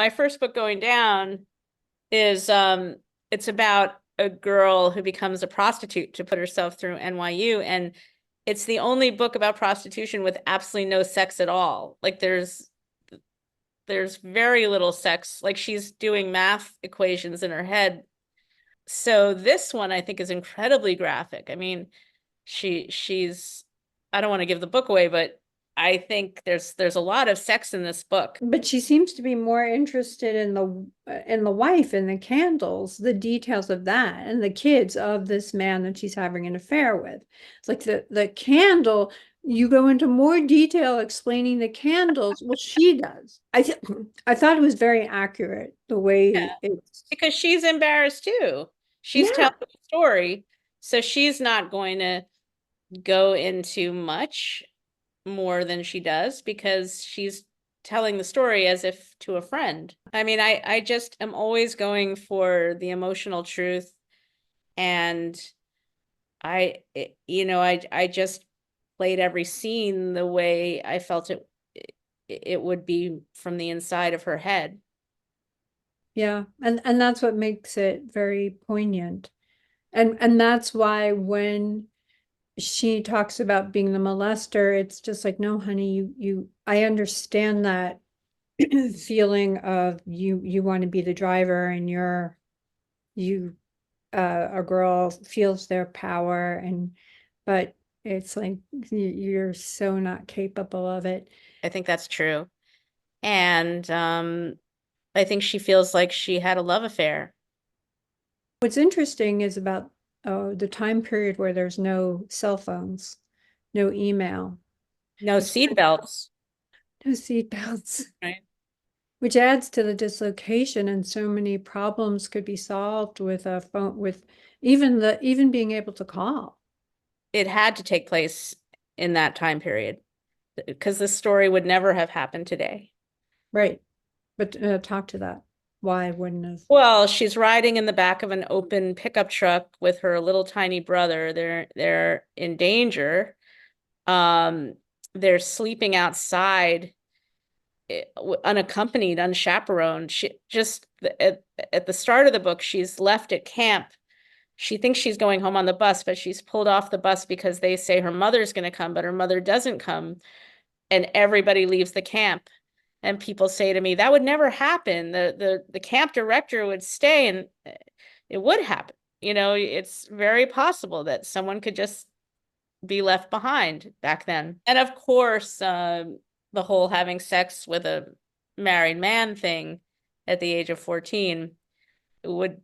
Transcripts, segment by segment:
my first book going down is it's about a girl who becomes a prostitute to put herself through NYU, and it's the only book about prostitution with absolutely no sex at all. Like there's very little sex. Like she's doing math equations in her head. So this one I think is incredibly graphic. I mean, she's I don't want to give the book away, but I think there's a lot of sex in this book. But she seems to be more interested in the wife and the candles, the details of that, and the kids of this man that she's having an affair with. It's like the candle, you go into more detail explaining the candles. Well, she does. I thought it was very accurate the way Yeah, it's. because she's embarrassed too. She's Yeah. telling the story, so she's not going to go into much more than she does because she's telling the story as if to a friend. I mean, I just am always going for the emotional truth, and I just played every scene the way I felt it would be from the inside of her head. Yeah, and that's what makes it very poignant. And that's why when she talks about being the molester, it's just like, no, honey, I understand that feeling of you want to be the driver and you a girl feels their power but it's like you're so not capable of it. I think that's true. And I think she feels like she had a love affair. What's interesting is about the time period where there's no cell phones, no email, No which seat belts, no seatbelts, right? which adds to the dislocation, and so many problems could be solved with a phone, with even being able to call. It had to take place in that time period because this story would never have happened today. Right. But talk to that. Why wouldn't have? Well, she's riding in the back of an open pickup truck with her little tiny brother. They're in danger. Um, they're sleeping outside, unaccompanied, unchaperoned. She just at the start of the book, she's left at camp. She thinks she's going home on the bus, but she's pulled off the bus because they say her mother's going to come, but her mother doesn't come, and everybody leaves the camp. And people say to me, that would never happen. The camp director would stay, and it would happen. You know, it's very possible that someone could just be left behind back then. And of course, the whole having sex with a married man thing at the age of 14 would,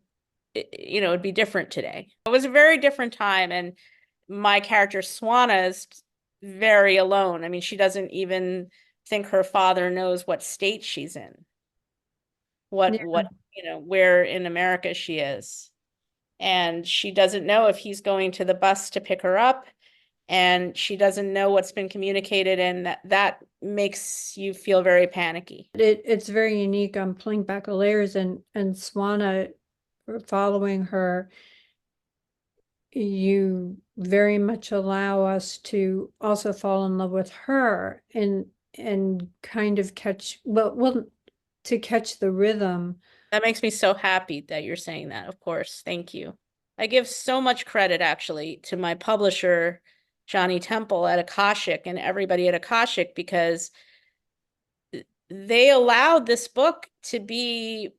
it'd be different today. It was a very different time, and my character Swanna is very alone. I mean, she doesn't even think her father knows what state she's in, Yeah. where in America she is. And she doesn't know if he's going to the bus to pick her up, and she doesn't know what's been communicated, and that makes you feel very panicky. It's very unique. I'm pulling back the layers and Swanna following her, you very much allow us to also fall in love with her and kind of catch well to catch the rhythm. That makes me so happy that you're saying that, of course. Thank you. I give so much credit actually to my publisher, Johnny Temple at Akashic, and everybody at Akashic, because they allowed this book to be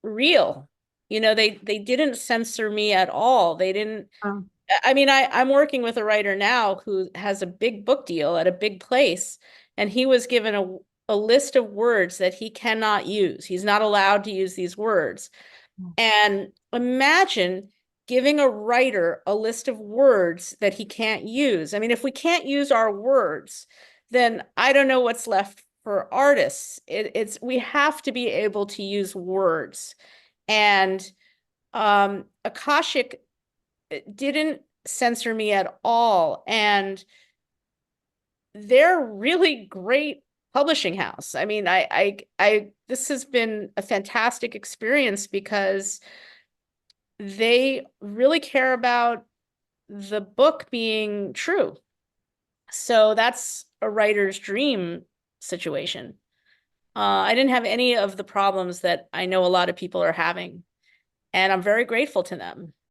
real. They didn't censor me at all. They didn't. Um, I mean, I'm working with a writer now who has a big book deal at a big place, and he was given a list of words that he cannot use. He's not allowed to use these words. And imagine giving a writer a list of words that he can't use. I mean, if we can't use our words, then I don't know what's left for artists. We have to be able to use words. And Akashic didn't censor me at all. And they're really great publishing house. I mean, this has been a fantastic experience because they really care about the book being true. So that's a writer's dream situation. I didn't have any of the problems that I know a lot of people are having. And I'm very grateful to them.